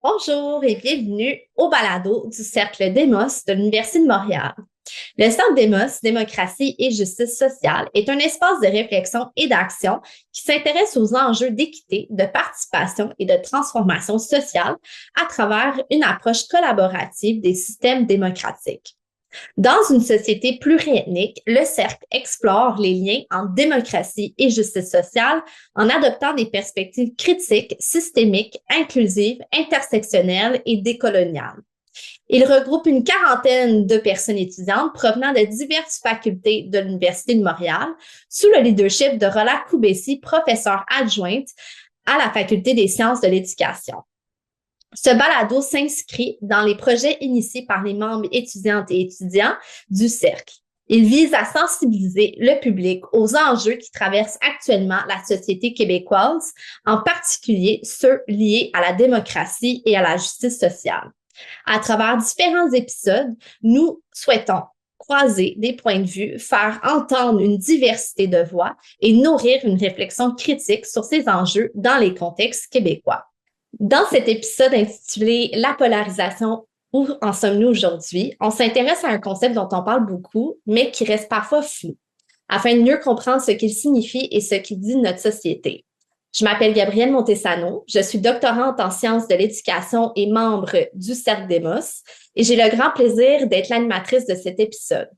Bonjour et bienvenue au balado du Cercle Démos de l'Université de Montréal. Le Centre Démos, Démocratie et Justice sociale est un espace de réflexion et d'action qui s'intéresse aux enjeux d'équité, de participation et de transformation sociale à travers une approche collaborative des systèmes démocratiques. Dans une société pluriethnique, le Cercle explore les liens entre démocratie et justice sociale en adoptant des perspectives critiques, systémiques, inclusives, intersectionnelles et décoloniales. Il regroupe une quarantaine de personnes étudiantes provenant de diverses facultés de l'Université de Montréal sous le leadership de Rola Koubessi, professeure adjointe à la Faculté des sciences de l'éducation. Ce balado s'inscrit dans les projets initiés par les membres étudiantes et étudiants du Cercle. Il vise à sensibiliser le public aux enjeux qui traversent actuellement la société québécoise, en particulier ceux liés à la démocratie et à la justice sociale. À travers différents épisodes, nous souhaitons croiser des points de vue, faire entendre une diversité de voix et nourrir une réflexion critique sur ces enjeux dans les contextes québécois. Dans cet épisode intitulé La polarisation, où en sommes-nous aujourd'hui? On s'intéresse à un concept dont on parle beaucoup, mais qui reste parfois flou, afin de mieux comprendre ce qu'il signifie et ce qu'il dit de notre société. Je m'appelle Gabrielle Montesano, je suis doctorante en sciences de l'éducation et membre du Cercle Démos, et j'ai le grand plaisir d'être l'animatrice de cet épisode.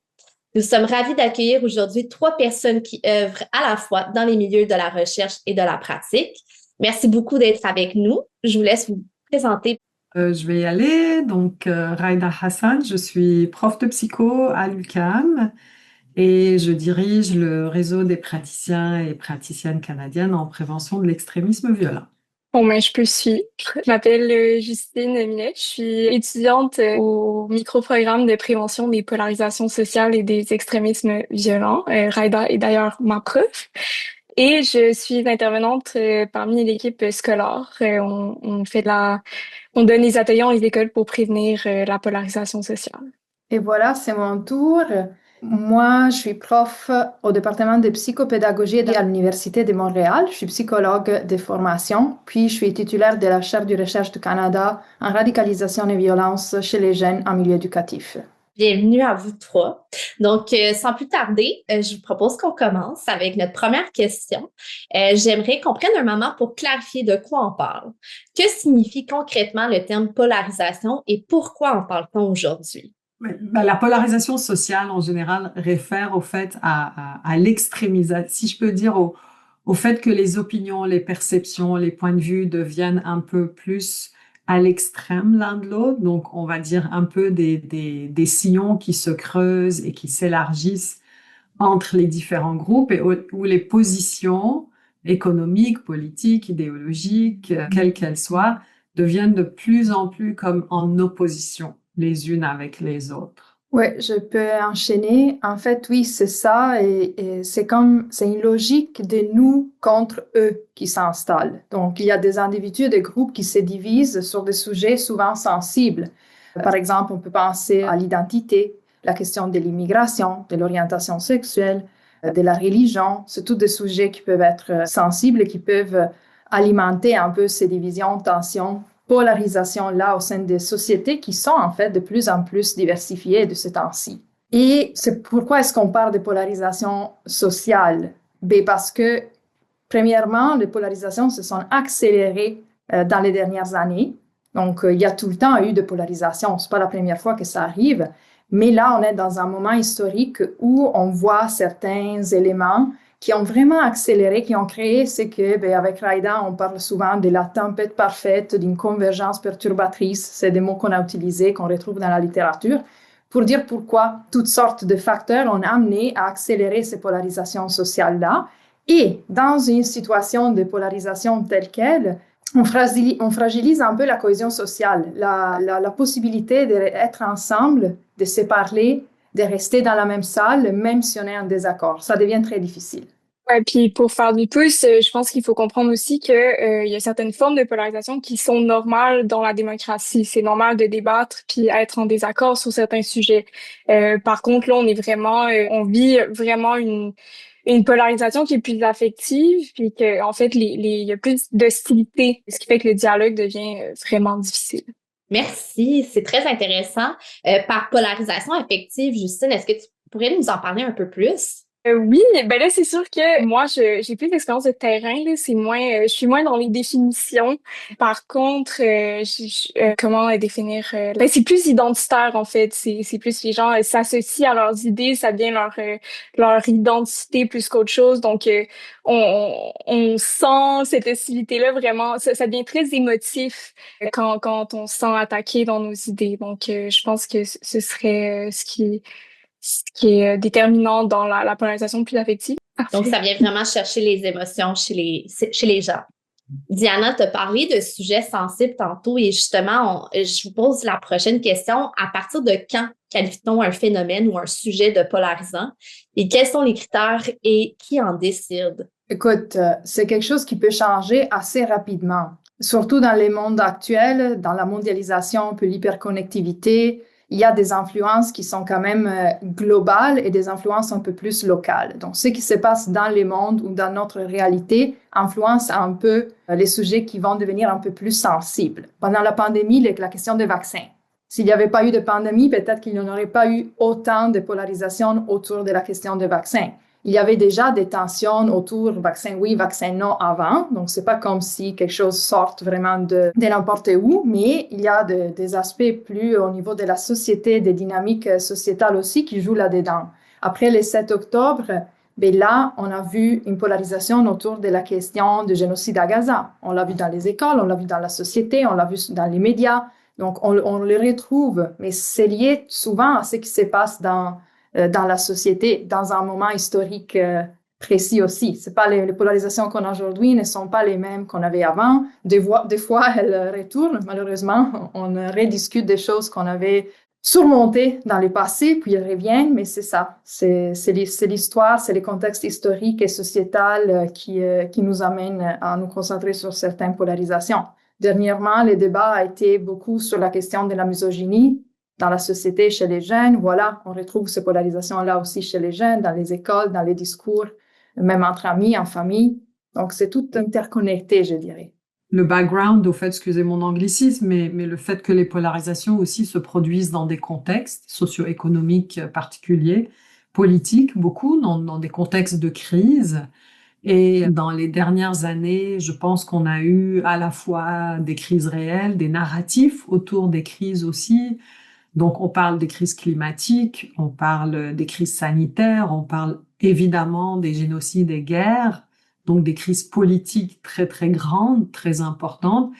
Nous sommes ravis d'accueillir aujourd'hui 3 personnes qui œuvrent à la fois dans les milieux de la recherche et de la pratique. Merci beaucoup d'être avec nous. Je vous laisse vous présenter. Je vais y aller. Donc, Raïda Hassan, je suis prof de psycho à l'UQAM et je dirige le réseau des praticiens et praticiennes canadiennes en prévention de l'extrémisme violent. Bon, ben, je peux suivre. Je m'appelle Justine Millet. Je suis étudiante au micro-programme de prévention des polarisations sociales et des extrémismes violents. Raïda est d'ailleurs ma prof. Et je suis intervenante parmi l'équipe scolaire. On donne des ateliers dans les écoles pour prévenir la polarisation sociale. Et voilà, c'est mon tour. Moi, je suis prof au département de psychopédagogie à l'Université de Montréal. Je suis psychologue de formation, puis je suis titulaire de la chaire de recherche du Canada en radicalisation et violence chez les jeunes en milieu éducatif. Bienvenue à vous 3. Donc, sans plus tarder, je vous propose qu'on commence avec notre première question. J'aimerais qu'on prenne un moment pour clarifier de quoi on parle. Que signifie concrètement le terme polarisation et pourquoi en parle-t-on aujourd'hui? La polarisation sociale, en général, réfère au fait à l'extrémisation, si je peux dire, au fait que les opinions, les perceptions, les points de vue deviennent un peu plus à l'extrême l'un de l'autre. Donc, on va dire un peu des sillons qui se creusent et qui s'élargissent entre les différents groupes et où les positions économiques, politiques, idéologiques, quelles qu'elles soient, deviennent de plus en plus comme en opposition les unes avec les autres. Oui, je peux enchaîner. En fait, oui, c'est ça. Et c'est une logique de nous contre eux qui s'installe. Donc, il y a des individus, des groupes qui se divisent sur des sujets souvent sensibles. Par exemple, on peut penser à l'identité, la question de l'immigration, de l'orientation sexuelle, de la religion. C'est tous des sujets qui peuvent être sensibles et qui peuvent alimenter un peu ces divisions, tensions, polarisation-là au sein des sociétés qui sont en fait de plus en plus diversifiées de ce temps-ci. Et c'est pourquoi est-ce qu'on parle de polarisation sociale? Ben parce que, premièrement, les polarisations se sont accélérées dans les dernières années. Donc, il y a tout le temps eu de polarisation. C'est pas la première fois que ça arrive. Mais là, on est dans un moment historique où on voit certains éléments qui ont vraiment accéléré, qui ont créé ce que, ben, avec Raïda, on parle souvent de la tempête parfaite, d'une convergence perturbatrice. C'est des mots qu'on a utilisés, qu'on retrouve dans la littérature, pour dire pourquoi toutes sortes de facteurs ont amené à accélérer ces polarisations sociales-là. Et dans une situation de polarisation telle qu'elle, on fragilise un peu la cohésion sociale, la possibilité d'être ensemble, de se parler, de rester dans la même salle, même si on est en désaccord. Ça devient très difficile. Ouais, puis pour faire du pouce, je pense qu'il faut comprendre aussi que il y a certaines formes de polarisation qui sont normales dans la démocratie. C'est normal de débattre puis être en désaccord sur certains sujets. Par contre, là, on vit vraiment une polarisation qui est plus affective, puis que en fait, il y a plus d'hostilité, ce qui fait que le dialogue devient vraiment difficile. Merci, c'est très intéressant. Par polarisation affective, Justine, est-ce que tu pourrais nous en parler un peu plus? Oui, ben là c'est sûr que moi j'ai plus d'expérience de terrain là, c'est moins je suis moins dans les définitions. Par contre, comment définir ben c'est plus identitaire en fait, c'est plus les gens s'associent à leurs idées, ça devient leur identité plus qu'autre chose. Donc on sent cette hostilité là vraiment, ça devient très émotif quand on se sent attaqué dans nos idées. Donc je pense que ce serait ce qui est déterminant dans la polarisation plus affective. Donc, Parfait. ça vient vraiment chercher les émotions chez les gens. Diana, tu as parlé de sujets sensibles tantôt et justement, je vous pose la prochaine question. À partir de quand qualifie-t-on un phénomène ou un sujet de polarisant et quels sont les critères et qui en décide? Écoute, c'est quelque chose qui peut changer assez rapidement, surtout dans les mondes actuels, dans la mondialisation, puis l'hyperconnectivité. Il y a des influences qui sont quand même globales et des influences un peu plus locales. Donc, ce qui se passe dans les mondes ou dans notre réalité influence un peu les sujets qui vont devenir un peu plus sensibles. Pendant la pandémie, la question des vaccins. S'il n'y avait pas eu de pandémie, peut-être qu'il n'y en aurait pas eu autant de polarisation autour de la question des vaccins. Il y avait déjà des tensions autour vaccin oui, vaccin non avant. Donc, c'est pas comme si quelque chose sorte vraiment de n'importe où, mais il y a des aspects plus au niveau de la société, des dynamiques sociétales aussi qui jouent là-dedans. Après le 7 octobre, ben là, on a vu une polarisation autour de la question du génocide à Gaza. On l'a vu dans les écoles, on l'a vu dans la société, on l'a vu dans les médias. Donc, on le retrouve, mais c'est lié souvent à ce qui se passe dans la société, dans un moment historique précis aussi. C'est pas les polarisations qu'on a aujourd'hui ne sont pas les mêmes qu'on avait avant. Des fois, elles retournent. Malheureusement, on rediscute des choses qu'on avait surmontées dans le passé, puis elles reviennent, mais c'est ça. C'est l'histoire, c'est le contexte historique et sociétal qui nous amène à nous concentrer sur certaines polarisations. Dernièrement, le débat a été beaucoup sur la question de la misogynie dans la société, chez les jeunes. Voilà, on retrouve ces polarisations-là aussi chez les jeunes, dans les écoles, dans les discours, même entre amis, en famille. Donc, c'est tout interconnecté, je dirais. Le background, au fait, excusez mon anglicisme, mais le fait que les polarisations aussi se produisent dans des contextes socio-économiques particuliers, politiques, beaucoup, dans des contextes de crise. Et dans les dernières années, je pense qu'on a eu à la fois des crises réelles, des narratifs autour des crises aussi. Donc, on parle des crises climatiques, on parle des crises sanitaires, on parle évidemment des génocides et guerres, donc des crises politiques très, très grandes, très importantes.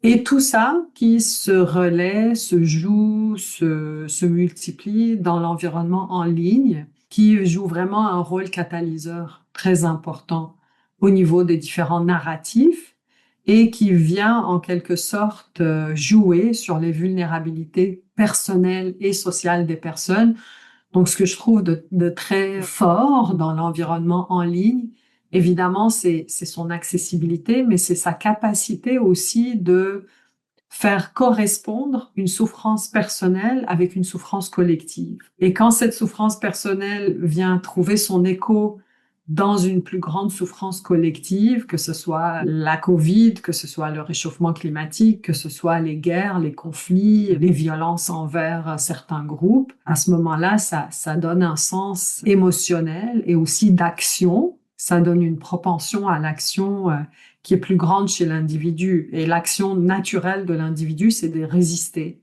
Et tout ça qui se relaie, se joue, se multiplie dans l'environnement en ligne, qui joue vraiment un rôle catalyseur très important au niveau des différents narratifs et qui vient en quelque sorte jouer sur les vulnérabilités personnelles et sociales des personnes. Donc, ce que je trouve de très fort dans l'environnement en ligne, évidemment, c'est son accessibilité, mais c'est sa capacité aussi de faire correspondre une souffrance personnelle avec une souffrance collective. Et quand cette souffrance personnelle vient trouver son écho dans une plus grande souffrance collective, que ce soit la COVID, que ce soit le réchauffement climatique, que ce soit les guerres, les conflits, les violences envers certains groupes, à ce moment-là, ça donne un sens émotionnel et aussi d'action. Ça donne une propension à l'action qui est plus grande chez l'individu. Et l'action naturelle de l'individu, c'est de résister.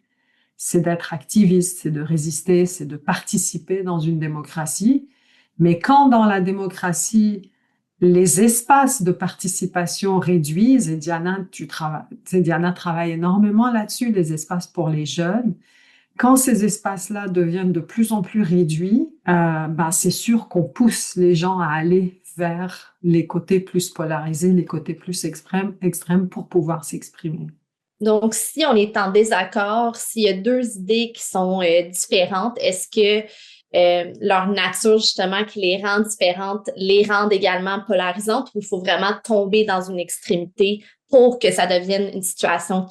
C'est d'être activiste, c'est de résister, c'est de participer dans une démocratie. Mais quand dans la démocratie, les espaces de participation réduisent, et Diana travaille énormément là-dessus, les espaces pour les jeunes, quand ces espaces-là deviennent de plus en plus réduits, c'est sûr qu'on pousse les gens à aller vers les côtés plus polarisés, les côtés plus extrêmes pour pouvoir s'exprimer. Donc, si on est en désaccord, s'il y a deux idées qui sont différentes, est-ce que leur nature, justement, qui les rend différentes, les rendent également polarisantes ou il faut vraiment tomber dans une extrémité pour que ça devienne une situation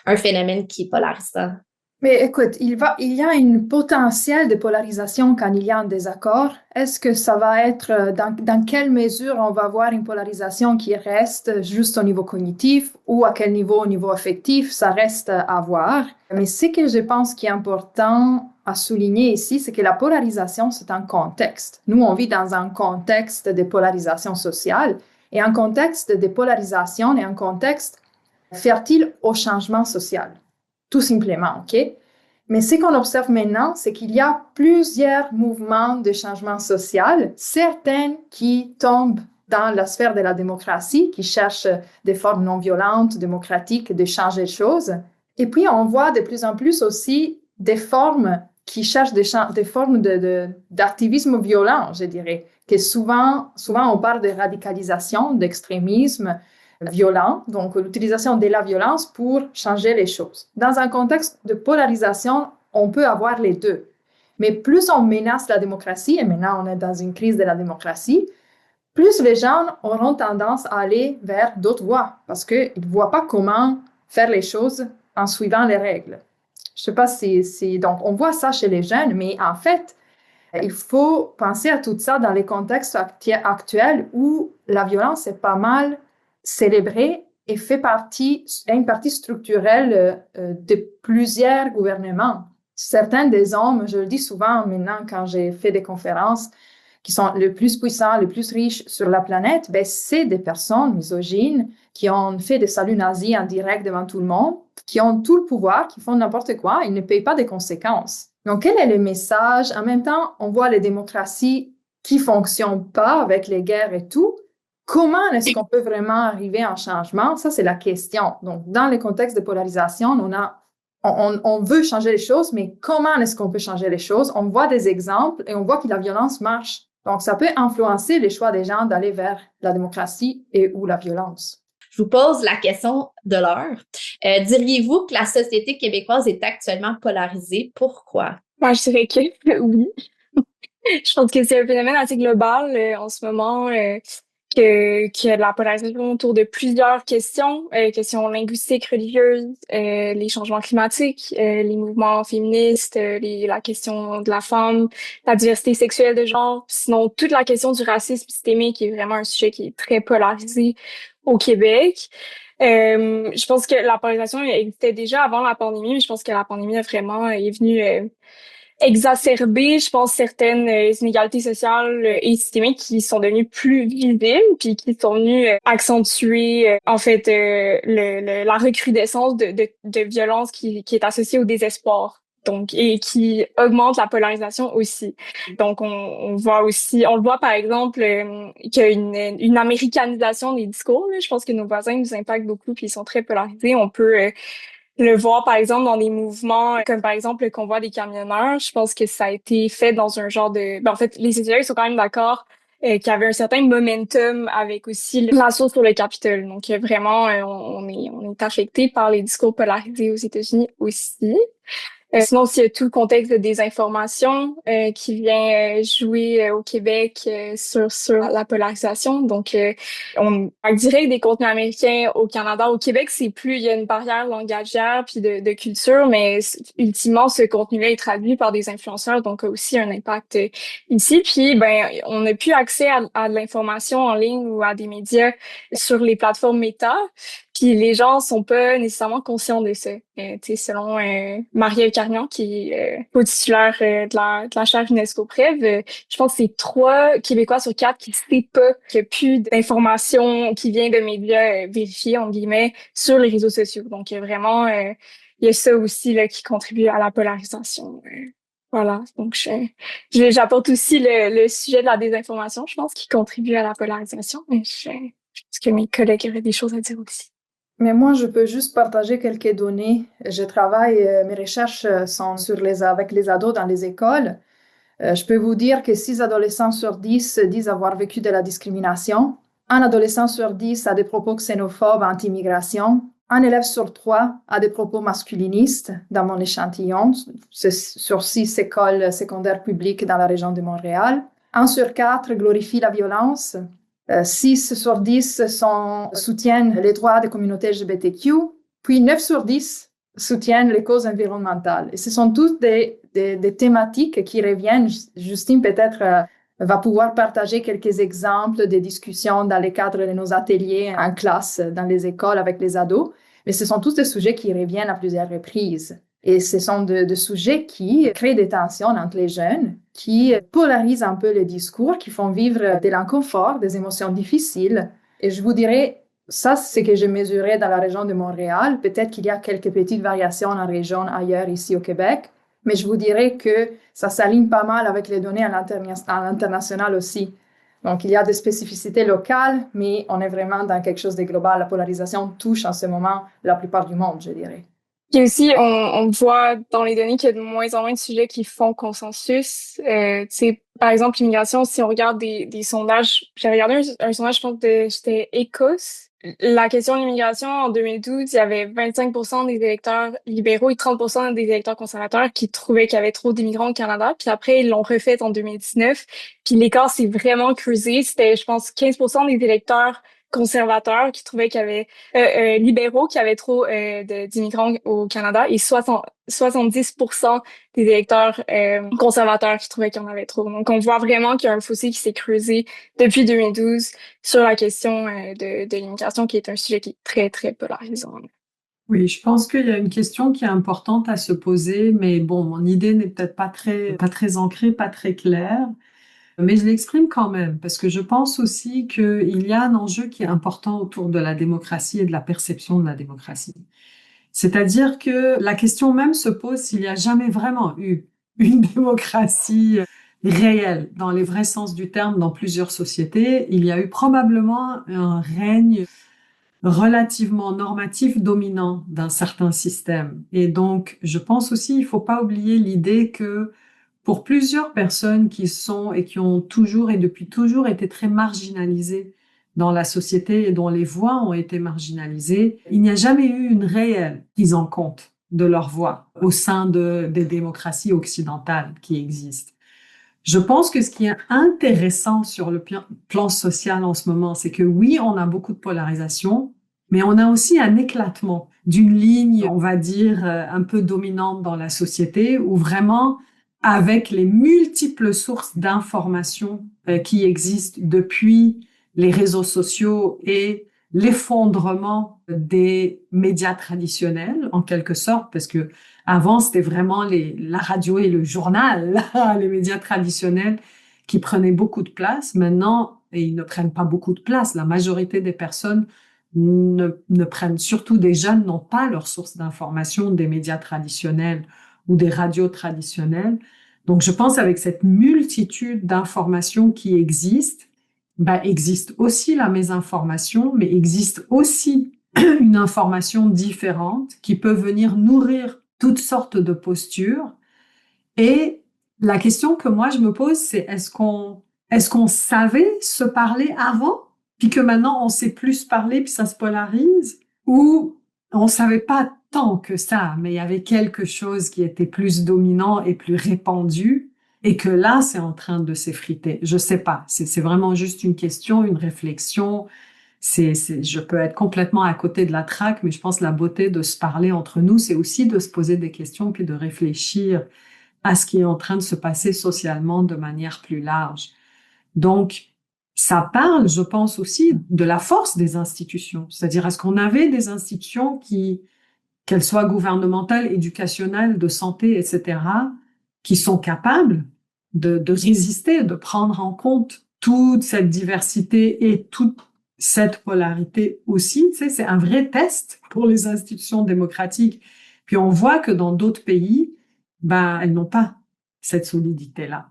un phénomène qui est polarisant? Mais écoute, il y a une potentiel de polarisation quand il y a un désaccord. Est-ce que ça va être, dans quelle mesure on va avoir une polarisation qui reste juste au niveau cognitif ou à quel niveau, au niveau affectif, ça reste à voir. Mais ce que je pense qui est important à souligner ici, c'est que la polarisation, c'est un contexte. Nous, on vit dans un contexte de polarisation sociale et un contexte de polarisation est un contexte fertile au changement social. Tout simplement, OK? Mais ce qu'on observe maintenant, c'est qu'il y a plusieurs mouvements de changement social, certains qui tombent dans la sphère de la démocratie, qui cherchent des formes non violentes, démocratiques, de changer les choses. Et puis, on voit de plus en plus aussi des formes qui cherchent des formes d'activisme violent, je dirais, que souvent on parle de radicalisation, d'extrémisme, violent, donc l'utilisation de la violence pour changer les choses. Dans un contexte de polarisation, on peut avoir les deux. Mais plus on menace la démocratie, et maintenant on est dans une crise de la démocratie, plus les gens auront tendance à aller vers d'autres voies parce qu'ils ne voient pas comment faire les choses en suivant les règles. Je ne sais pas si... Donc, on voit ça chez les jeunes, mais en fait, il faut penser à tout ça dans les contextes actuels où la violence est pas mal célébrée et est une partie structurelle de plusieurs gouvernements. Certains des hommes, je le dis souvent maintenant quand j'ai fait des conférences, qui sont les plus puissants, les plus riches sur la planète, ben, c'est des personnes misogynes qui ont fait des saluts nazis en direct devant tout le monde, qui ont tout le pouvoir, qui font n'importe quoi, ils ne payent pas des conséquences. Donc, quel est le message? En même temps, on voit les démocraties qui fonctionnent pas avec les guerres et tout. Comment est-ce qu'on peut vraiment arriver à un changement? Ça, c'est la question. Donc, dans les contextes de polarisation, on veut changer les choses, mais comment est-ce qu'on peut changer les choses? On voit des exemples et on voit que la violence marche. Donc, ça peut influencer les choix des gens d'aller vers la démocratie et ou la violence. Je vous pose la question de l'heure. Diriez-vous que la société québécoise est actuellement polarisée? Pourquoi? Moi, je dirais que oui. Je pense que c'est un phénomène assez global en ce moment, qu'il y a de la polarisation autour de plusieurs questions, questions linguistiques, religieuses, les changements climatiques, les mouvements féministes, la question de la femme, la diversité sexuelle de genre, sinon toute la question du racisme systémique est vraiment un sujet qui est très polarisé au Québec. Je pense que la polarisation existait déjà avant la pandémie, mais je pense que la pandémie est venue exacerber, je pense, certaines inégalités sociales et systémiques qui sont devenues plus visibles, puis qui sont venues accentuer, en fait, la recrudescence de violence qui est associée au désespoir. Donc, et qui augmente la polarisation aussi. Donc, on voit aussi, on le voit par exemple, qu'il y a une américanisation des discours, là. Je pense que nos voisins nous impactent beaucoup, puis ils sont très polarisés. On peut le voir, par exemple, dans des mouvements comme, par exemple, le convoi des camionneurs. Je pense que ça a été fait dans un genre de... Ben, en fait, les sociologues sont quand même d'accord qu'il y avait un certain momentum avec aussi l'assaut sur le Capitole. Donc, vraiment, on est affecté par les discours polarisés aux États-Unis aussi. Sinon, il y a tout le contexte de désinformation qui vient jouer au Québec sur la polarisation. Donc, on dirait des contenus américains au Canada. Au Québec, c'est plus, il y a une barrière langagière puis de culture, mais ultimement, ce contenu-là est traduit par des influenceurs, donc a aussi un impact ici. Puis, ben, on n'a plus accès à de l'information en ligne ou à des médias sur les plateformes Meta. Puis les gens sont pas nécessairement conscients de ça. Selon Marielle Carignan, qui est co-titulaire de la chaire UNESCO Prév, je pense que c'est 3 Québécois sur 4 qui ne savent pas qu'il n'y a plus d'informations qui vient de médias vérifiés, entre guillemets, sur les réseaux sociaux. Donc vraiment, il y a ça aussi là, qui contribue à la polarisation. Voilà, donc j'apporte aussi le sujet de la désinformation, je pense, qui contribue à la polarisation. Mais je pense que mes collègues auraient des choses à dire aussi. Mais moi, je peux juste partager quelques données. Je travaille, mes recherches sont avec les ados dans les écoles. Je peux vous dire que 6 adolescents sur 10 disent avoir vécu de la discrimination. Un adolescent sur 10 a des propos xénophobes, anti-immigration. Un élève sur 3 a des propos masculinistes dans mon échantillon, sur 6 écoles secondaires publiques dans la région de Montréal. 1 sur 4 glorifie la violence. 6 sur 10 soutiennent les droits des communautés LGBTQ. Puis 9 sur 10 soutiennent les causes environnementales. Et ce sont toutes des thématiques qui reviennent. Justine, peut-être, va pouvoir partager quelques exemples des discussions dans le cadre de nos ateliers en classe, dans les écoles avec les ados. Mais ce sont tous des sujets qui reviennent à plusieurs reprises. Et ce sont des sujets qui créent des tensions entre les jeunes, qui polarisent un peu les discours, qui font vivre de l'inconfort, des émotions difficiles. Et je vous dirais, ça, c'est ce que j'ai mesuré dans la région de Montréal. Peut-être qu'il y a quelques petites variations en région ailleurs, ici au Québec, mais je vous dirais que ça s'aligne pas mal avec les données à l'international aussi. Donc, il y a des spécificités locales, mais on est vraiment dans quelque chose de global. La polarisation touche en ce moment la plupart du monde, je dirais. Puis aussi, on voit dans les données qu'il y a de moins en moins de sujets qui font consensus. Tu sais, par exemple, l'immigration, si on regarde des sondages, j'ai regardé un sondage, je pense que c'était Écosse. La question de l'immigration, en 2012, il y avait 25% des électeurs libéraux et 30% des électeurs conservateurs qui trouvaient qu'il y avait trop d'immigrants au Canada. Puis après, ils l'ont refait en 2019. Puis l'écart s'est vraiment creusé. C'était, je pense, 15% des électeurs conservateurs qui trouvaient qu'il y avait libéraux qui avaient trop d'immigrants au Canada et 70% des électeurs conservateurs qui trouvaient qu'il y en avait trop. Donc, on voit vraiment qu'il y a un fossé qui s'est creusé depuis 2012 sur la question de l'immigration, qui est un sujet qui est très, très polarisant. Oui, je pense qu'il y a une question qui est importante à se poser, mais bon, mon idée n'est peut-être pas très ancrée, pas très claire. Mais je l'exprime quand même, parce que je pense aussi qu'il y a un enjeu qui est important autour de la démocratie et de la perception de la démocratie. C'est-à-dire que la question même se pose s'il n'y a jamais vraiment eu une démocratie réelle, dans les vrais sens du terme, dans plusieurs sociétés. Il y a eu probablement un règne relativement normatif dominant d'un certain système. Et donc, je pense aussi, il faut pas oublier l'idée que pour plusieurs personnes qui sont et qui ont toujours et depuis toujours été très marginalisées dans la société et dont les voix ont été marginalisées, il n'y a jamais eu une réelle prise en compte de leur voix au sein des démocraties occidentales qui existent. Je pense que ce qui est intéressant sur le plan social en ce moment, c'est que oui, on a beaucoup de polarisation, mais on a aussi un éclatement d'une ligne, on va dire, un peu dominante dans la société, où vraiment, avec les multiples sources d'informations qui existent depuis les réseaux sociaux et l'effondrement des médias traditionnels, en quelque sorte, parce que avant, c'était vraiment la radio et le journal, les médias traditionnels qui prenaient beaucoup de place. Maintenant, ils ne prennent pas beaucoup de place. La majorité des personnes ne prennent, surtout des jeunes, n'ont pas leur source d'information des médias traditionnels ou des radios traditionnelles. Donc, je pense avec cette multitude d'informations qui existent, existe aussi la mésinformation, mais existe aussi une information différente qui peut venir nourrir toutes sortes de postures. Et la question que moi je me pose, c'est est-ce qu'on savait se parler avant, puis que maintenant on sait plus se parler, puis ça se polarise, ou on savait pas tant que ça, mais il y avait quelque chose qui était plus dominant et plus répandu, et que là c'est en train de s'effriter. Je sais pas, c'est vraiment juste une question, une réflexion. Je peux être complètement à côté de la traque, mais je pense que la beauté de se parler entre nous, c'est aussi de se poser des questions puis de réfléchir à ce qui est en train de se passer socialement de manière plus large. Donc, ça parle, je pense aussi, de la force des institutions. C'est-à-dire, est-ce qu'on avait des institutions qu'elles soient gouvernementales, éducationnelles, de santé, etc., qui sont capables de résister, de prendre en compte toute cette diversité et toute cette polarité aussi. Tu sais, c'est un vrai test pour les institutions démocratiques. Puis on voit que dans d'autres pays, elles n'ont pas cette solidité-là.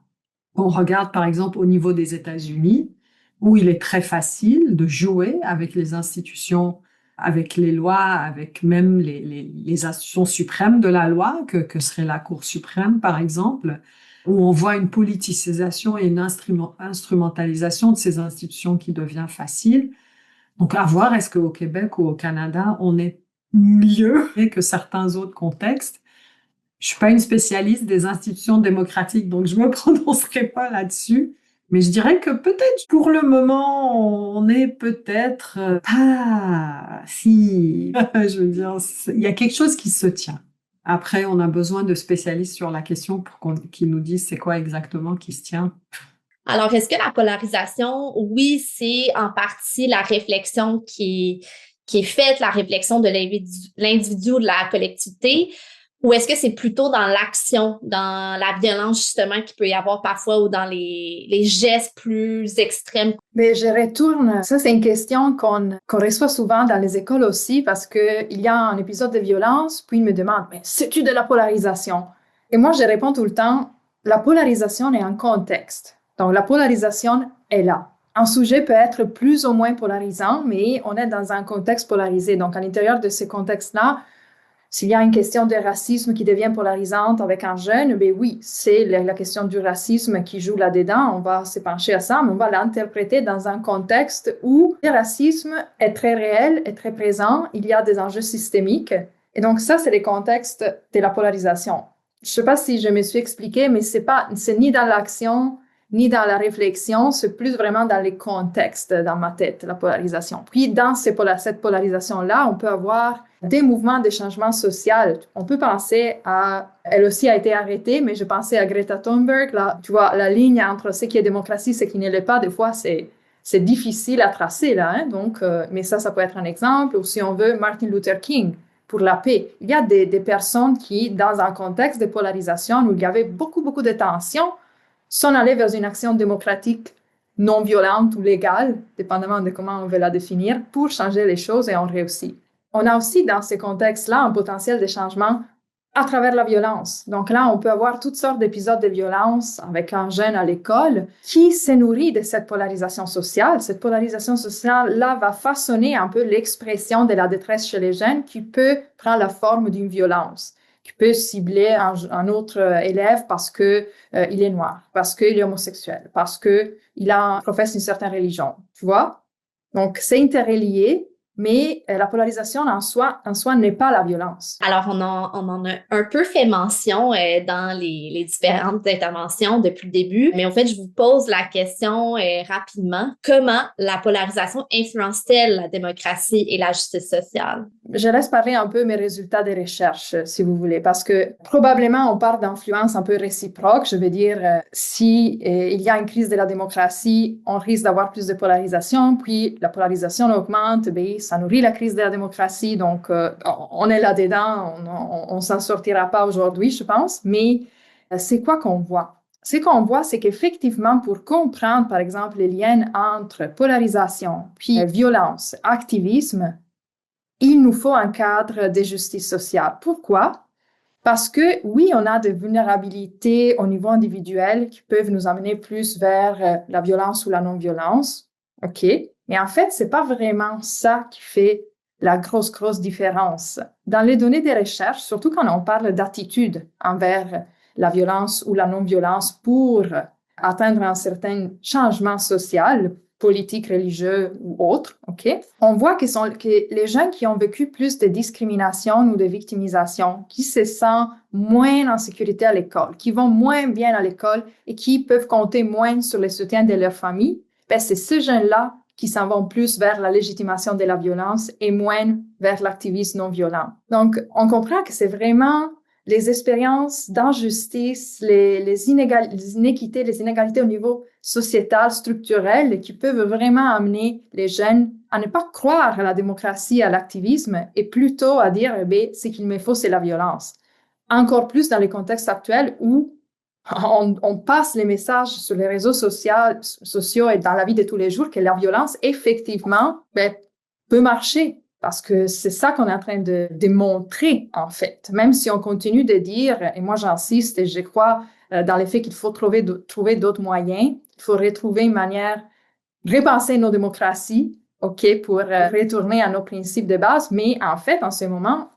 On regarde par exemple au niveau des États-Unis, où il est très facile de jouer avec les institutions, avec les lois, avec même les institutions suprêmes de la loi, que serait la Cour suprême par exemple, où on voit une politisation et une instrumentalisation de ces institutions qui devient facile. Donc à voir, est-ce qu'au Québec ou au Canada, on est mieux que certains autres contextes. Je suis pas une spécialiste des institutions démocratiques, donc je me prononcerai pas là-dessus. Mais je dirais que peut-être pour le moment, on est peut-être pas si, je veux dire, il y a quelque chose qui se tient. Après, on a besoin de spécialistes sur la question pour qu'ils nous disent c'est quoi exactement qui se tient. Alors, est-ce que la polarisation, oui, c'est en partie la réflexion qui est faite, la réflexion de l'individu ou de la collectivité, ou est-ce que c'est plutôt dans l'action, dans la violence justement qu'il peut y avoir parfois ou dans les gestes plus extrêmes? Mais je retourne, ça c'est une question qu'on reçoit souvent dans les écoles aussi parce que il y a un épisode de violence, puis ils me demandent, mais c'est-tu de la polarisation? Et moi je réponds tout le temps, la polarisation est un contexte. Donc la polarisation est là. Un sujet peut être plus ou moins polarisant, mais on est dans un contexte polarisé. Donc à l'intérieur de ce contexte-là, s'il y a une question de racisme qui devient polarisante avec un jeune, ben oui, c'est la question du racisme qui joue là-dedans. On va se pencher à ça, mais on va l'interpréter dans un contexte où le racisme est très réel, est très présent. Il y a des enjeux systémiques. Et donc ça, c'est le contexte de la polarisation. Je ne sais pas si je me suis expliquée, mais c'est ni dans l'action, ni dans la réflexion, c'est plus vraiment dans les contextes dans ma tête, la polarisation. Puis dans cette polarisation-là, on peut avoir des mouvements de changement social. On peut penser elle aussi a été arrêtée, mais je pensais à Greta Thunberg. Là, tu vois, la ligne entre ce qui est démocratie et ce qui ne l'est pas, des fois, c'est difficile à tracer, là. Hein? Donc, mais ça peut être un exemple. Ou si on veut, Martin Luther King pour la paix. Il y a des personnes qui, dans un contexte de polarisation où il y avait beaucoup de tensions, sont allées vers une action démocratique non violente ou légale, dépendamment de comment on veut la définir, pour changer les choses et on réussit. On a aussi dans ces contextes-là un potentiel de changement à travers la violence. Donc là, on peut avoir toutes sortes d'épisodes de violence avec un jeune à l'école qui se nourrit de cette polarisation sociale. Cette polarisation sociale-là va façonner un peu l'expression de la détresse chez les jeunes qui peut prendre la forme d'une violence, qui peut cibler un autre élève parce que il est noir, parce qu'il est homosexuel, parce que professe une certaine religion. Tu vois? Donc, c'est interrelié, mais la polarisation en soi n'est pas la violence. Alors, on en a un peu fait mention dans les différentes interventions depuis le début, mais en fait, je vous pose la question rapidement. Comment la polarisation influence-t-elle la démocratie et la justice sociale? Je laisse parler un peu mes résultats des recherches, si vous voulez, parce que probablement on parle d'influence un peu réciproque. Je veux dire, si il y a une crise de la démocratie, on risque d'avoir plus de polarisation, puis la polarisation augmente, ben, ça nourrit la crise de la démocratie. Donc, on est là-dedans, on s'en sortira pas aujourd'hui, je pense. Mais c'est quoi qu'on voit? Ce qu'on voit, c'est qu'effectivement, pour comprendre, par exemple, les liens entre polarisation, puis violence, activisme, il nous faut un cadre de justice sociale. Pourquoi? Parce que oui, on a des vulnérabilités au niveau individuel qui peuvent nous amener plus vers la violence ou la non-violence. OK? Mais en fait, c'est pas vraiment ça qui fait la grosse différence. Dans les données des recherches, surtout quand on parle d'attitude envers la violence ou la non-violence pour atteindre un certain changement social, politique, religieux ou autre, ok? On voit que les gens qui ont vécu plus de discrimination ou de victimisation, qui se sentent moins en sécurité à l'école, qui vont moins bien à l'école et qui peuvent compter moins sur le soutien de leur famille, ben c'est ces jeunes-là qui s'en vont plus vers la légitimation de la violence et moins vers l'activisme non violent. Donc, on comprend que c'est vraiment les expériences d'injustice, les inéquités, les inégalités au niveau sociétal, structurel, qui peuvent vraiment amener les jeunes à ne pas croire à la démocratie, à l'activisme, et plutôt à dire, eh bien, ce qu'il me faut, c'est la violence. Encore plus dans les contextes actuels où on passe les messages sur les réseaux sociaux et dans la vie de tous les jours que la violence, effectivement, peut marcher. Parce que c'est ça qu'on est en train de démontrer, en fait. Même si on continue de dire, et moi j'insiste et je crois dans le fait qu'il faut trouver d'autres moyens, il faut retrouver une manière, repenser nos démocraties, OK, pour retourner à nos principes de base. Mais en fait, en ce moment,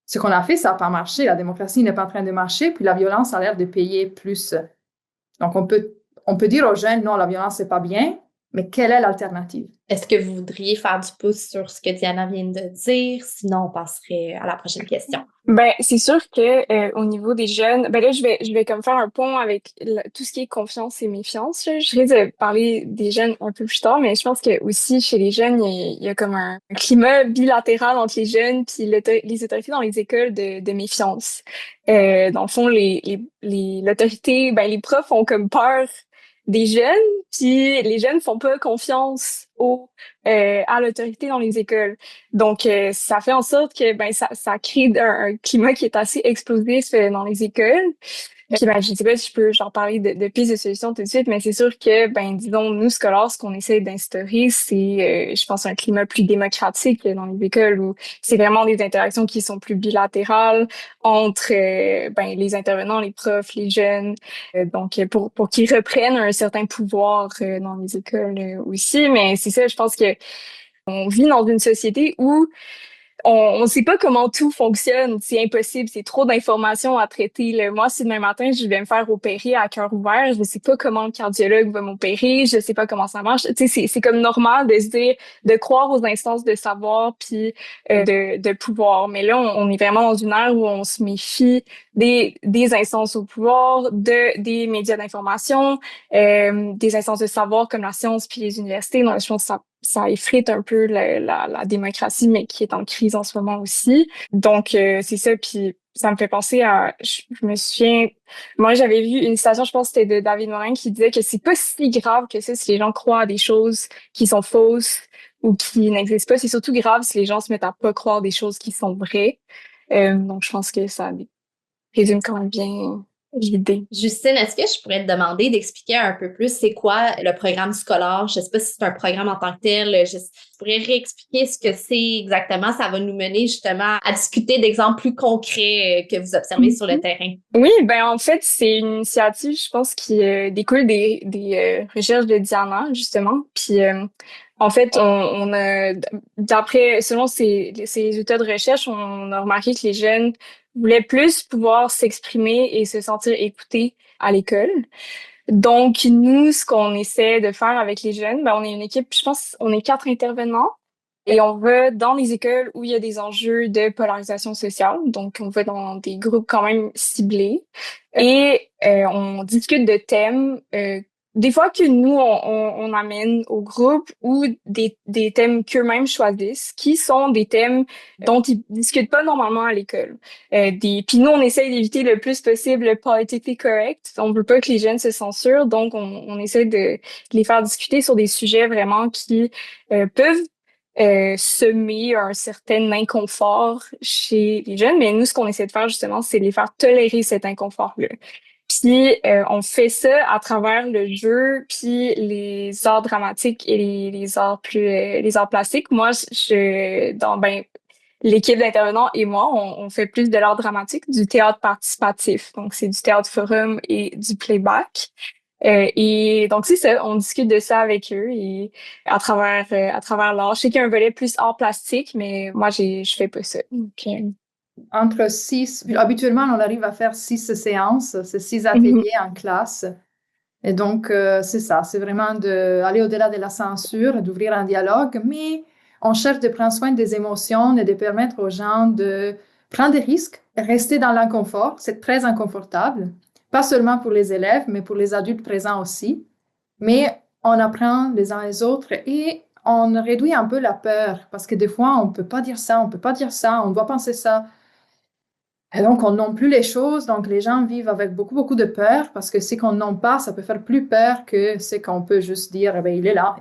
ce qu'on a fait, ça n'a pas marché. La démocratie n'est pas en train de marcher, puis la violence a l'air de payer plus. Donc, on peut dire aux jeunes, non, la violence, c'est pas bien, Mais quelle est l'alternative? Est-ce que vous voudriez faire du pouce sur ce que Diana vient de dire? Sinon, on passerait à la prochaine question. Ben, c'est sûr que au niveau des jeunes, ben là, je vais comme faire un pont avec tout ce qui est confiance et méfiance, là. Je risque de parler des jeunes un peu plus tard, mais je pense que aussi chez les jeunes, il y a comme un climat bilatéral entre les jeunes puis les autorités dans les écoles de méfiance. Dans le fond, l'autorité, ben les profs ont comme peur des jeunes, puis les jeunes font pas confiance à l'autorité dans les écoles. Donc, ça fait en sorte que ben ça crée un climat qui est assez explosif dans les écoles. Puis ben, je sais pas si je peux genre parler de pistes de solutions tout de suite, mais c'est sûr que ben disons nous scolaires, ce qu'on essaie d'instaurer, c'est je pense un climat plus démocratique dans les écoles où c'est vraiment des interactions qui sont plus bilatérales entre ben les intervenants, les profs, les jeunes, donc pour qu'ils reprennent un certain pouvoir dans les écoles aussi. Mais c'est ça, je pense que on vit dans une société où on sait pas comment tout fonctionne. C'est impossible. C'est trop d'informations à traiter. Là. Moi, si demain matin, je vais me faire opérer à cœur ouvert, je sais pas comment le cardiologue va m'opérer, je sais pas comment ça marche. Tu sais, c'est comme normal de se dire, de croire aux instances de savoir puis de pouvoir. Mais là, on est vraiment dans une ère où on se méfie des instances au pouvoir, des médias d'information, des instances de savoir comme la science puis les universités. Donc, je pense que ça effrite un peu la démocratie, mais qui est en crise en ce moment aussi. Donc, c'est ça. Puis, ça me fait penser à... Je me souviens... Moi, j'avais vu une citation, je pense que c'était de David Morin, qui disait que c'est pas si grave que ça si les gens croient à des choses qui sont fausses ou qui n'existent pas. C'est surtout grave si les gens se mettent à pas croire des choses qui sont vraies. Donc, je pense que ça résume quand même bien l'idée. Justine, est-ce que je pourrais te demander d'expliquer un peu plus c'est quoi le programme scolaire? Je ne sais pas si c'est un programme en tant que tel. Tu pourrais réexpliquer ce que c'est exactement. Ça va nous mener justement à discuter d'exemples plus concrets que vous observez sur le terrain. Oui, ben en fait, c'est une initiative, je pense, qui découle des recherches de Diana, justement. Puis en fait, on a, d'après, selon ces résultats de recherche, on a remarqué que les jeunes voulaient plus pouvoir s'exprimer et se sentir écoutés à l'école. Donc, nous, ce qu'on essaie de faire avec les jeunes, ben, on est une équipe, je pense, on est 4 intervenants. Et on va dans les écoles où il y a des enjeux de polarisation sociale. Donc, on va dans des groupes quand même ciblés. Et on discute de thèmes, des fois que nous, on amène au groupe ou des thèmes qu'eux-mêmes choisissent, qui sont des thèmes dont ils discutent pas normalement à l'école. Puis nous, on essaye d'éviter le plus possible le politically correct. On veut pas que les jeunes se censurent, donc on essaie de les faire discuter sur des sujets vraiment qui peuvent semer un certain inconfort chez les jeunes. Mais nous, ce qu'on essaie de faire justement, c'est de les faire tolérer cet inconfort-là. Puis on fait ça à travers le jeu, puis les arts dramatiques et les arts les arts plastiques. Moi, l'équipe d'intervenants et moi, on fait plus de l'art dramatique, du théâtre participatif. Donc c'est du théâtre forum et du playback. Et donc c'est ça, on discute de ça avec eux et à travers l'art. Je sais qu'il y a un volet plus art plastique, mais moi je fais pas ça. Donc, entre 6, habituellement on arrive à faire 6 séances, c'est 6 ateliers en classe. Et donc c'est ça, c'est vraiment d'aller au-delà de la censure, d'ouvrir un dialogue, mais on cherche de prendre soin des émotions et de permettre aux gens de prendre des risques, rester dans l'inconfort, c'est très inconfortable, pas seulement pour les élèves, mais pour les adultes présents aussi. Mais on apprend les uns les autres et on réduit un peu la peur, parce que des fois, on ne peut pas dire ça, on ne peut pas dire ça, on doit penser ça. Et donc, on nomme plus les choses, donc les gens vivent avec beaucoup, beaucoup de peur, parce que ce qu'on nomme pas, ça peut faire plus peur que ce qu'on peut juste dire, eh bien, il est là,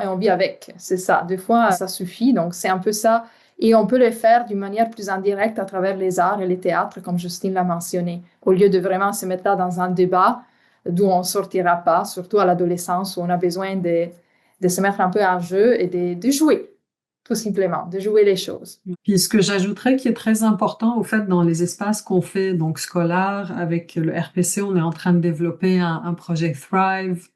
et on vit avec. C'est ça. Des fois, ça suffit, donc c'est un peu ça. Et on peut le faire d'une manière plus indirecte à travers les arts et les théâtres, comme Justine l'a mentionné, au lieu de vraiment se mettre là dans un débat d'où on ne sortira pas, surtout à l'adolescence, où on a besoin de se mettre un peu en jeu et de jouer. Tout simplement, de jouer les choses. Puis ce que j'ajouterais qui est très important, au fait, dans les espaces qu'on fait, donc scolaires, avec le RPC, on est en train de développer un projet Thrive,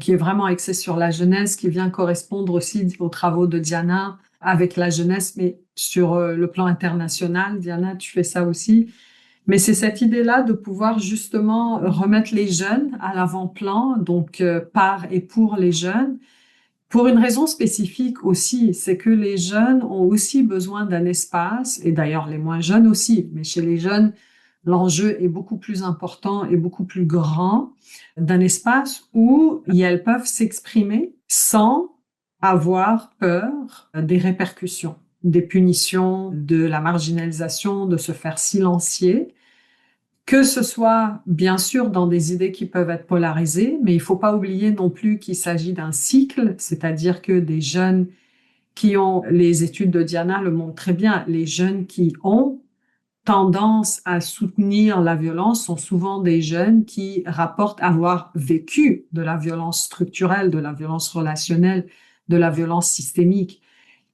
qui est vraiment axé sur la jeunesse, qui vient correspondre aussi aux travaux de Diana avec la jeunesse, mais sur le plan international. Diana, tu fais ça aussi. Mais c'est cette idée-là de pouvoir justement remettre les jeunes à l'avant-plan, donc par et pour les jeunes, Pour une raison spécifique aussi, c'est que les jeunes ont aussi besoin d'un espace, et d'ailleurs les moins jeunes aussi, mais chez les jeunes, l'enjeu est beaucoup plus important et beaucoup plus grand, d'un espace où elles peuvent s'exprimer sans avoir peur des répercussions, des punitions, de la marginalisation, de se faire silencier, que ce soit bien sûr dans des idées qui peuvent être polarisées, mais il faut pas oublier non plus qu'il s'agit d'un cycle, c'est-à-dire que des jeunes qui ont, les études de Diana le montrent très bien, les jeunes qui ont tendance à soutenir la violence sont souvent des jeunes qui rapportent avoir vécu de la violence structurelle, de la violence relationnelle, de la violence systémique.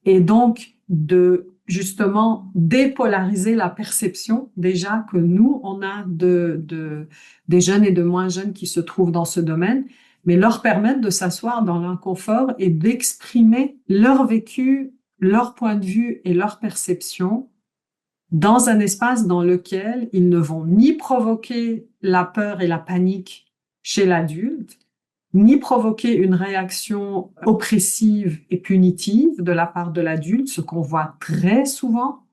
Et donc, de justement dépolariser la perception déjà que nous, on a des jeunes et de moins jeunes qui se trouvent dans ce domaine, mais leur permettre de s'asseoir dans l'inconfort et d'exprimer leur vécu, leur point de vue et leur perception dans un espace dans lequel ils ne vont ni provoquer la peur et la panique chez l'adulte, ni provoquer une réaction oppressive et punitive de la part de l'adulte, ce qu'on voit très souvent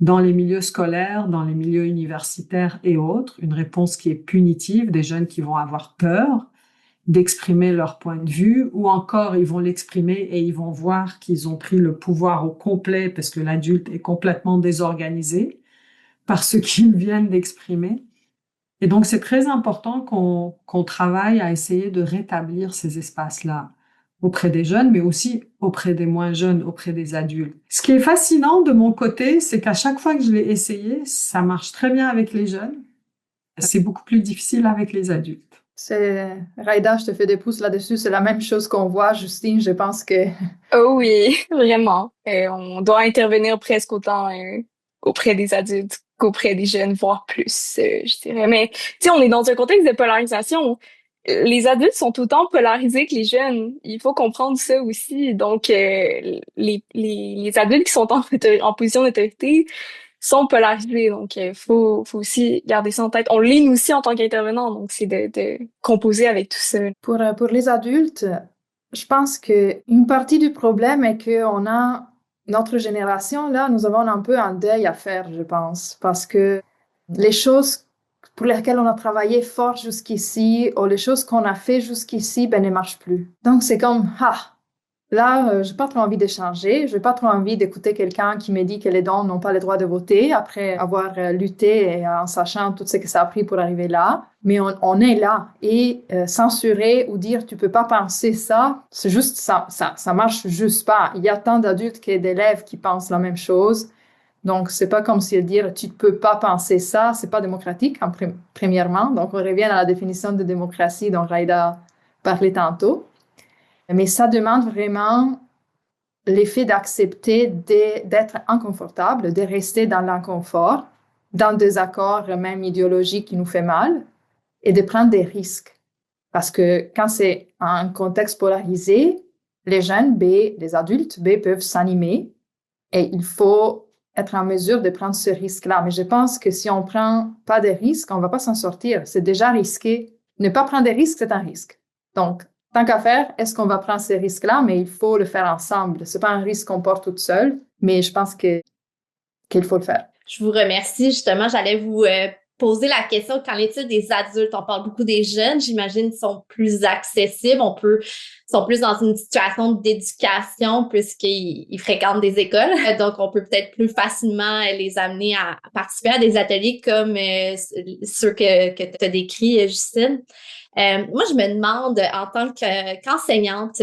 dans les milieux scolaires, dans les milieux universitaires et autres, une réponse qui est punitive, des jeunes qui vont avoir peur d'exprimer leur point de vue, ou encore ils vont l'exprimer et ils vont voir qu'ils ont pris le pouvoir au complet parce que l'adulte est complètement désorganisé par ce qu'ils viennent d'exprimer. Et donc, c'est très important qu'on travaille à essayer de rétablir ces espaces-là auprès des jeunes, mais aussi auprès des moins jeunes, auprès des adultes. Ce qui est fascinant de mon côté, c'est qu'à chaque fois que je l'ai essayé, ça marche très bien avec les jeunes. C'est beaucoup plus difficile avec les adultes. Raïda, je te fais des pouces là-dessus. C'est la même chose qu'on voit, Justine. Je pense que Oh oui, vraiment. On doit intervenir presque autant auprès des adultes qu'auprès des jeunes, voire plus, je dirais. Mais tu sais, on est dans un contexte de polarisation. Les adultes sont autant polarisés que les jeunes. Il faut comprendre ça aussi. Donc, les adultes qui sont en position d'autorité sont polarisés. Donc, faut aussi garder ça en tête. On l'est nous aussi en tant qu'intervenant. Donc, c'est de composer avec tout ça. pour les adultes, je pense qu'une partie du problème est qu'on a, notre génération, là, nous avons un peu un deuil à faire, je pense, parce que les choses pour lesquelles on a travaillé fort jusqu'ici, ou les choses qu'on a fait jusqu'ici, ben, ne marchent plus. Donc, c'est comme, là, j'ai pas trop envie de changer, j'ai pas trop envie d'écouter quelqu'un qui me dit que les dons n'ont pas le droit de voter après avoir lutté et en sachant tout ce que ça a pris pour arriver là. Mais on est là et censurer ou dire tu peux pas penser ça, c'est juste ça marche juste pas. Il y a tant d'adultes que d'élèves qui pensent la même chose. Donc, c'est pas comme si dire tu ne peux pas penser ça, c'est pas démocratique, premièrement. Donc, on revient à la définition de démocratie dont Raïda parlait tantôt. Mais ça demande vraiment l'effet d'accepter d'être inconfortable, de rester dans l'inconfort, dans des accords même idéologiques qui nous fait mal, et de prendre des risques. Parce que quand c'est un contexte polarisé, les jeunes les adultes peuvent s'animer et il faut être en mesure de prendre ce risque-là. Mais je pense que si on prend pas de risques, on va pas s'en sortir. C'est déjà risqué. Ne pas prendre des risques, c'est un risque. Donc, tant qu'à faire, est-ce qu'on va prendre ces risques-là? Mais il faut le faire ensemble. C'est pas un risque qu'on porte toute seule, mais je pense qu'il faut le faire. Je vous remercie. Justement, j'allais vous poser la question, qu'en est-il des adultes? On parle beaucoup des jeunes, j'imagine qu'ils sont plus accessibles, sont plus dans une situation d'éducation puisqu'ils fréquentent des écoles. Donc, on peut peut-être plus facilement les amener à participer à des ateliers comme ceux que tu as décrits, Justine. Moi, je me demande, en tant qu'enseignante,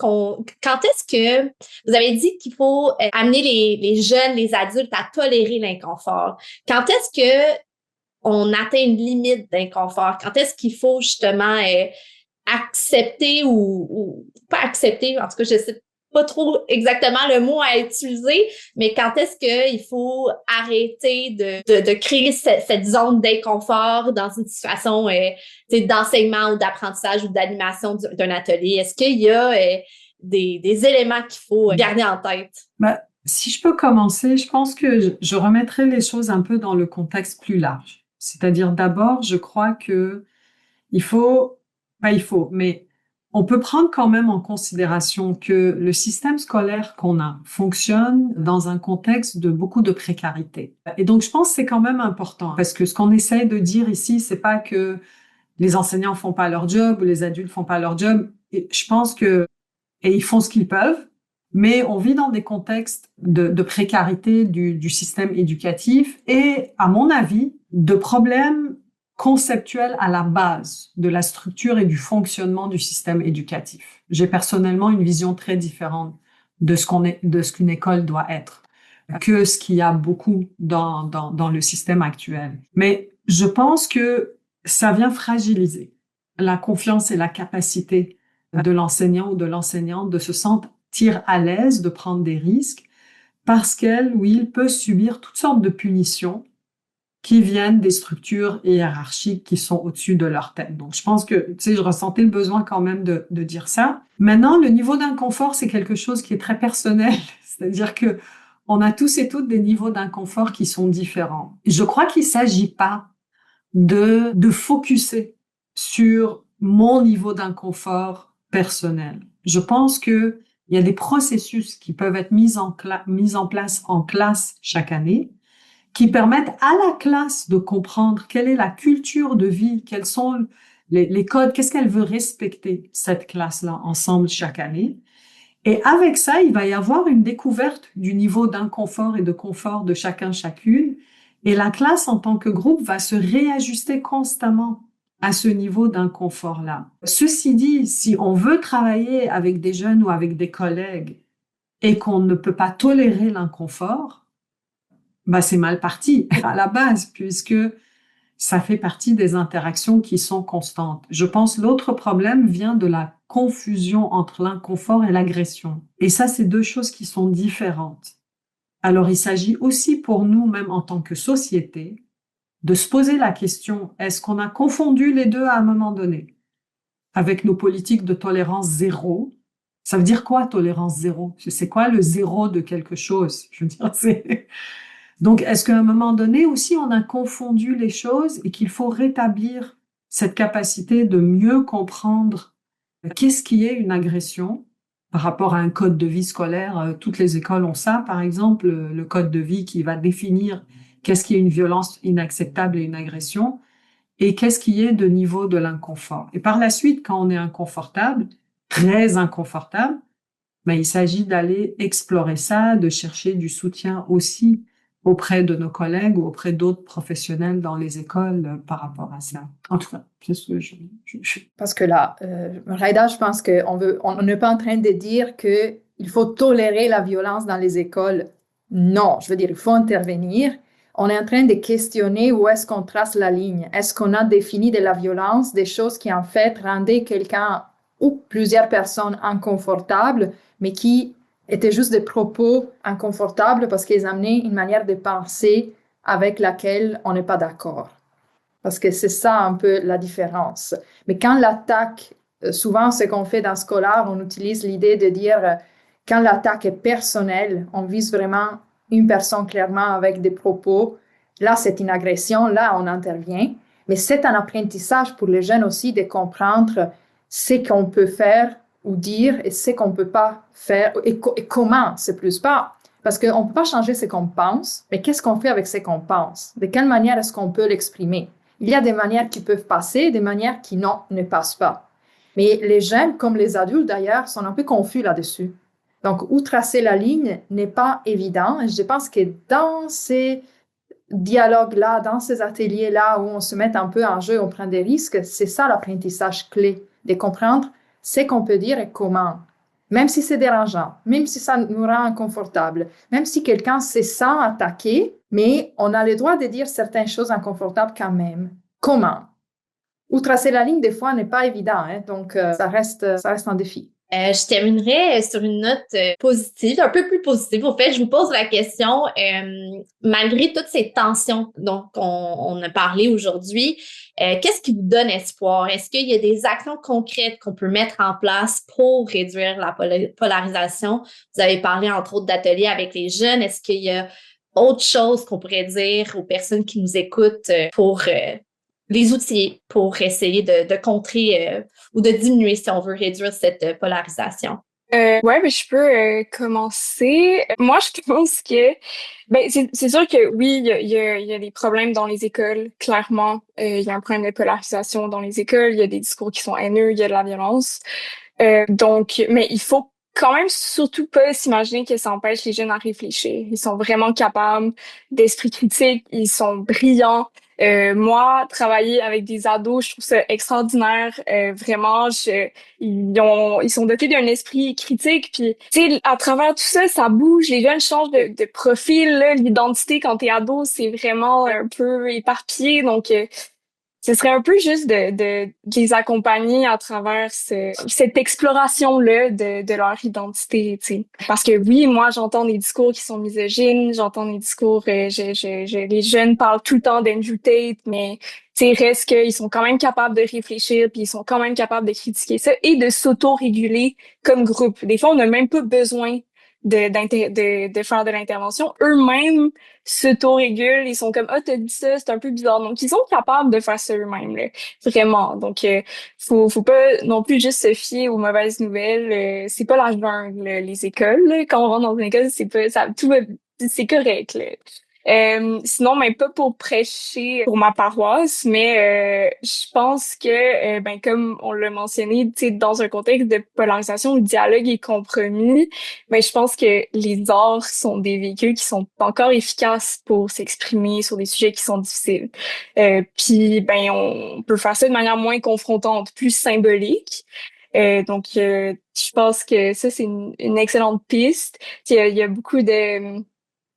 quand est-ce que vous avez dit qu'il faut amener les jeunes, les adultes à tolérer l'inconfort? Quand est-ce que on atteint une limite d'inconfort? Quand est-ce qu'il faut justement accepter ou pas accepter? En tout cas, je sais pas trop exactement le mot à utiliser, mais quand est-ce qu'il faut arrêter de créer cette zone d'inconfort dans une situation d'enseignement ou d'apprentissage ou d'animation d'un atelier? Est-ce qu'il y a des éléments qu'il faut garder en tête? Si je peux commencer, je pense que je remettrai les choses un peu dans le contexte plus large. Mais on peut prendre quand même en considération que le système scolaire qu'on a fonctionne dans un contexte de beaucoup de précarité. Et donc, je pense que c'est quand même important parce que ce qu'on essaye de dire ici, c'est pas que les enseignants font pas leur job ou les adultes font pas leur job. Et je pense que, et ils font ce qu'ils peuvent, mais on vit dans des contextes de précarité du système éducatif et, à mon avis, de problèmes conceptuels à la base de la structure et du fonctionnement du système éducatif. J'ai personnellement une vision très différente de ce qu'une école doit être que ce qu'il y a beaucoup dans le système actuel. Mais je pense que ça vient fragiliser la confiance et la capacité de l'enseignant ou de l'enseignante de se sentir à l'aise de prendre des risques parce qu'elle ou il peut subir toutes sortes de punitions qui viennent des structures hiérarchiques qui sont au-dessus de leur tête. Donc, je pense que, tu sais, je ressentais le besoin quand même de dire ça. Maintenant, le niveau d'inconfort, c'est quelque chose qui est très personnel. C'est-à-dire que on a tous et toutes des niveaux d'inconfort qui sont différents. Je crois qu'il s'agit pas de focuser sur mon niveau d'inconfort personnel. Je pense que il y a des processus qui peuvent être mis en place en classe chaque année, qui permettent à la classe de comprendre quelle est la culture de vie, quels sont les codes, qu'est-ce qu'elle veut respecter, cette classe-là, ensemble chaque année. Et avec ça, il va y avoir une découverte du niveau d'inconfort et de confort de chacun, chacune. Et la classe, en tant que groupe, va se réajuster constamment à ce niveau d'inconfort-là. Ceci dit, si on veut travailler avec des jeunes ou avec des collègues et qu'on ne peut pas tolérer l'inconfort, bah c'est mal parti à la base, puisque ça fait partie des interactions qui sont constantes. Je pense l'autre problème vient de la confusion entre l'inconfort et l'agression. Et ça, c'est deux choses qui sont différentes. Alors, il s'agit aussi pour nous, même en tant que société, de se poser la question, est-ce qu'on a confondu les deux à un moment donné? Avec nos politiques de tolérance zéro. Ça veut dire quoi, tolérance zéro? C'est quoi le zéro de quelque chose? Je veux dire, c'est... Donc, est-ce qu'à un moment donné aussi, on a confondu les choses et qu'il faut rétablir cette capacité de mieux comprendre qu'est-ce qui est une agression par rapport à un code de vie scolaire? Toutes les écoles ont ça, par exemple, le code de vie qui va définir qu'est-ce qui est une violence inacceptable et une agression et qu'est-ce qui est de niveau de l'inconfort. Et par la suite, quand on est inconfortable, très inconfortable, ben, il s'agit d'aller explorer ça, de chercher du soutien aussi auprès de nos collègues ou auprès d'autres professionnels dans les écoles par rapport à ça. En tout cas, c'est ce que je... Parce que là, Raida, je pense on n'est pas en train de dire qu'il faut tolérer la violence dans les écoles. Non, je veux dire, il faut intervenir. On est en train de questionner où est-ce qu'on trace la ligne. Est-ce qu'on a défini de la violence, des choses qui en fait rendaient quelqu'un ou plusieurs personnes inconfortables, mais qui étaient juste des propos inconfortables parce qu'ils amenaient une manière de penser avec laquelle on n'est pas d'accord. Parce que c'est ça un peu la différence. Mais quand l'attaque, souvent ce qu'on fait dans Scholar, on utilise l'idée de dire quand l'attaque est personnelle, on vise vraiment une personne clairement avec des propos, là c'est une agression, là on intervient. Mais c'est un apprentissage pour les jeunes aussi de comprendre ce qu'on peut faire ou dire et ce qu'on ne peut pas faire et comment, c'est plus pas. Parce qu'on ne peut pas changer ce qu'on pense, mais qu'est-ce qu'on fait avec ce qu'on pense? De quelle manière est-ce qu'on peut l'exprimer? Il y a des manières qui peuvent passer, des manières qui ne passent pas. Mais les jeunes, comme les adultes d'ailleurs, sont un peu confus là-dessus. Donc, où tracer la ligne n'est pas évident. Et je pense que dans ces dialogues-là, dans ces ateliers-là où on se met un peu en jeu, on prend des risques, c'est ça l'apprentissage clé, de comprendre ce qu'on peut dire et comment. Même si c'est dérangeant, même si ça nous rend inconfortable, même si quelqu'un se sent attaqué, mais on a le droit de dire certaines choses inconfortables quand même. Comment? Où tracer la ligne, des fois, n'est pas évident, hein? Donc ça reste un défi. Je terminerai sur une note positive, un peu plus positive. Au fait, je vous pose la question, malgré toutes ces tensions dont on a parlé aujourd'hui, qu'est-ce qui vous donne espoir? Est-ce qu'il y a des actions concrètes qu'on peut mettre en place pour réduire la polarisation? Vous avez parlé, entre autres, d'ateliers avec les jeunes. Est-ce qu'il y a autre chose qu'on pourrait dire aux personnes qui nous écoutent pour les outils pour essayer de contrer ou de diminuer, si on veut, réduire cette polarisation? Ouais, ben, je peux commencer. Moi, je pense que ben c'est sûr que oui, il y a des problèmes dans les écoles, clairement. Il y a un problème de polarisation dans les écoles, il y a des discours qui sont haineux, il y a de la violence. Donc, mais il faut quand même surtout pas s'imaginer que ça empêche les jeunes à réfléchir. Ils sont vraiment capables d'esprit critique, ils sont brillants. Moi, travailler avec des ados, je trouve ça extraordinaire. Vraiment, ils sont dotés d'un esprit critique. Puis, tu sais, à travers tout ça, ça bouge. Les jeunes changent de profil. Là. L'identité quand t'es ado, c'est vraiment un peu éparpillé. Donc, ce serait un peu juste de les accompagner à travers cette exploration-là de leur identité, tu sais. Parce que oui, moi, j'entends des discours qui sont misogynes, j'entends des discours, les jeunes parlent tout le temps d'Andrew Tate, mais tu sais, reste qu'ils sont quand même capables de réfléchir, puis ils sont quand même capables de critiquer ça et de s'auto-réguler comme groupe. Des fois, on n'a même pas besoin de faire de l'intervention. Eux-mêmes s'auto-régulent, ils sont comme ah t'as dit ça, c'est un peu bizarre. Donc ils sont capables de faire ça eux-mêmes, là. Vraiment. Donc faut pas non plus juste se fier aux mauvaises nouvelles. C'est pas la jungle, les écoles. Là. Quand on rentre dans une école, c'est pas ça, c'est correct. Là. Sinon, mais pas pour prêcher pour ma paroisse, mais je pense que, ben comme on l'a mentionné, tu sais, dans un contexte de polarisation, le dialogue est compromis. Mais je pense que les arts sont des véhicules qui sont encore efficaces pour s'exprimer sur des sujets qui sont difficiles. Puis, ben on peut faire ça de manière moins confrontante, plus symbolique. Je pense que ça, c'est une excellente piste. Il y a beaucoup de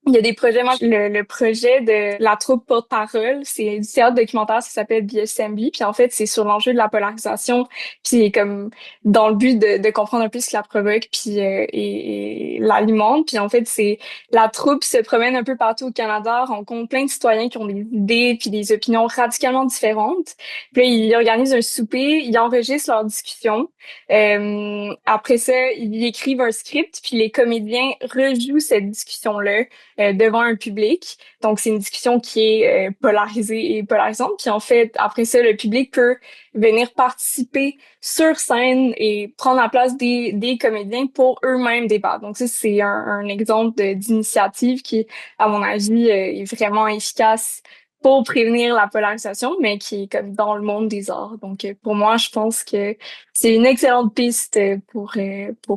il y a des projets, moi, le projet de la troupe porte-parole, c'est du théâtre documentaire, ça s'appelle BSMB, puis en fait, c'est sur l'enjeu de la polarisation, puis comme dans le but de comprendre un peu ce qui la provoque, puis et l'alimente, puis en fait, c'est la troupe se promène un peu partout au Canada, rencontre plein de citoyens qui ont des idées puis des opinions radicalement différentes, puis là, ils organisent un souper, ils enregistrent leurs discussions, après ça, ils écrivent un script, puis les comédiens rejouent cette discussion-là devant un public. Donc, c'est une discussion qui est polarisée et polarisante. Puis en fait, après ça, le public peut venir participer sur scène et prendre la place des comédiens pour eux-mêmes débattre. Donc, ça, c'est un exemple d'initiative qui, à mon avis, est vraiment efficace pour prévenir la polarisation, mais qui est comme dans le monde des arts. Donc, pour moi, je pense que c'est une excellente piste pour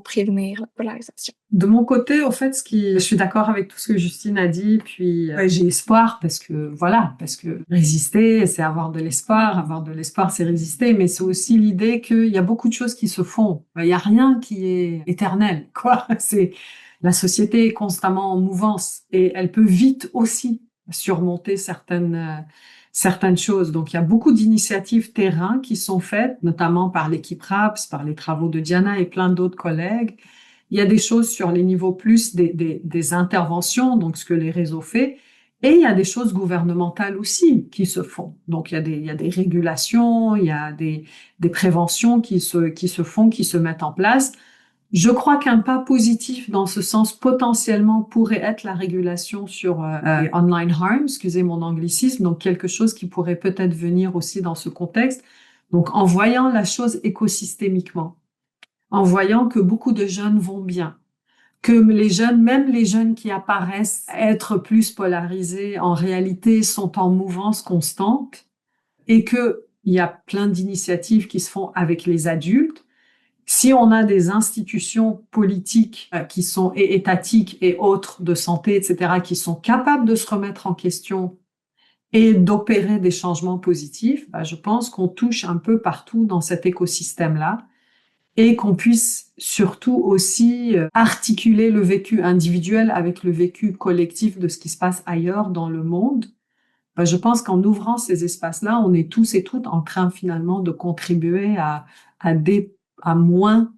prévenir la polarisation. De mon côté, au fait, je suis d'accord avec tout ce que Justine a dit, puis ouais, j'ai espoir parce que résister, c'est avoir de l'espoir, c'est résister, mais c'est aussi l'idée qu'il y a beaucoup de choses qui se font. Il y a rien qui est éternel, quoi. La société est constamment en mouvance et elle peut vite aussi surmonter certaines choses. Donc, il y a beaucoup d'initiatives terrain qui sont faites, notamment par l'équipe RAPS, par les travaux de Diana et plein d'autres collègues. Il y a des choses sur les niveaux plus des interventions, donc ce que les réseaux font, et il y a des choses gouvernementales aussi qui se font. Donc il y a des régulations, il y a des préventions qui se font, qui se mettent en place. Je crois qu'un pas positif dans ce sens potentiellement pourrait être la régulation sur online harm, excusez mon anglicisme, donc quelque chose qui pourrait peut-être venir aussi dans ce contexte. Donc en voyant la chose écosystémiquement, en voyant que beaucoup de jeunes vont bien, que même les jeunes qui apparaissent être plus polarisés, en réalité sont en mouvance constante et que il y a plein d'initiatives qui se font avec les adultes. Si on a des institutions politiques qui sont et étatiques et autres de santé, etc., qui sont capables de se remettre en question et d'opérer des changements positifs, je pense qu'on touche un peu partout dans cet écosystème-là et qu'on puisse surtout aussi articuler le vécu individuel avec le vécu collectif de ce qui se passe ailleurs dans le monde. Je pense qu'en ouvrant ces espaces-là, on est tous et toutes en train finalement de contribuer à moins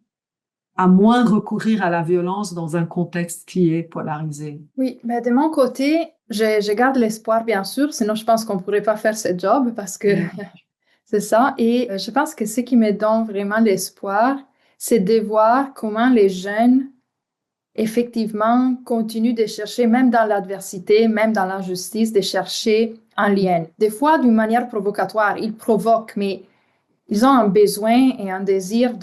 recourir à la violence dans un contexte qui est polarisé. Oui, mais de mon côté, je garde l'espoir, bien sûr, sinon je pense qu'on pourrait pas faire ce job parce que c'est ça. Et je pense que ce qui me donne vraiment l'espoir, c'est de voir comment les jeunes, effectivement, continuent de chercher, même dans l'adversité, même dans l'injustice, de chercher un lien. Des fois, d'une manière provocatoire, ils provoquent, mais ils ont un besoin et un désir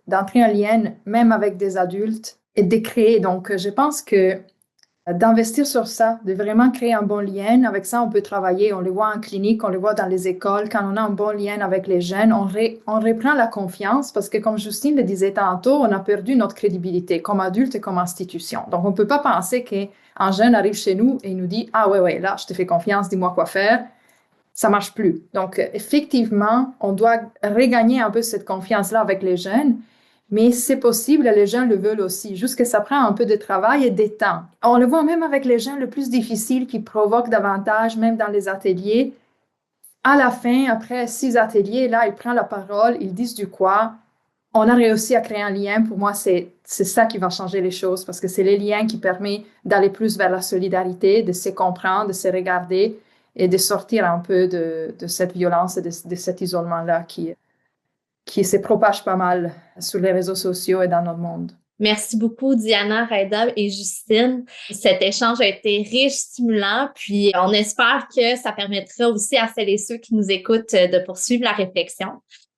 d'entrer en lien, même avec des adultes, et de créer. Donc, je pense que d'investir sur ça, de vraiment créer un bon lien. Avec ça, on peut travailler. On le voit en clinique, on le voit dans les écoles. Quand on a un bon lien avec les jeunes, on reprend la confiance parce que, comme Justine le disait tantôt, on a perdu notre crédibilité comme adulte et comme institution. Donc, on ne peut pas penser qu'un jeune arrive chez nous et il nous dit « Ah ouais, là, je te fais confiance, dis-moi quoi faire. » Ça marche plus. Donc, effectivement, on doit regagner un peu cette confiance-là avec les jeunes. Mais c'est possible, les gens le veulent aussi, juste que ça prend un peu de travail et de temps. On le voit même avec les gens le plus difficiles qui provoquent davantage, même dans les ateliers. À la fin, après 6 ateliers, là, ils prennent la parole, ils disent du quoi. On a réussi à créer un lien. Pour moi, c'est ça qui va changer les choses parce que c'est les liens qui permettent d'aller plus vers la solidarité, de se comprendre, de se regarder et de sortir un peu de cette violence et de cet isolement-là qui se propage pas mal sur les réseaux sociaux et dans notre monde. Merci beaucoup, Diana, Raida et Justine. Cet échange a été riche, stimulant, puis on espère que ça permettra aussi à celles et ceux qui nous écoutent de poursuivre la réflexion.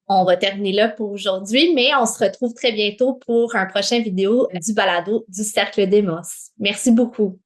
On va terminer là pour aujourd'hui, mais on se retrouve très bientôt pour un prochain vidéo du balado du Cercle Demos. Merci beaucoup.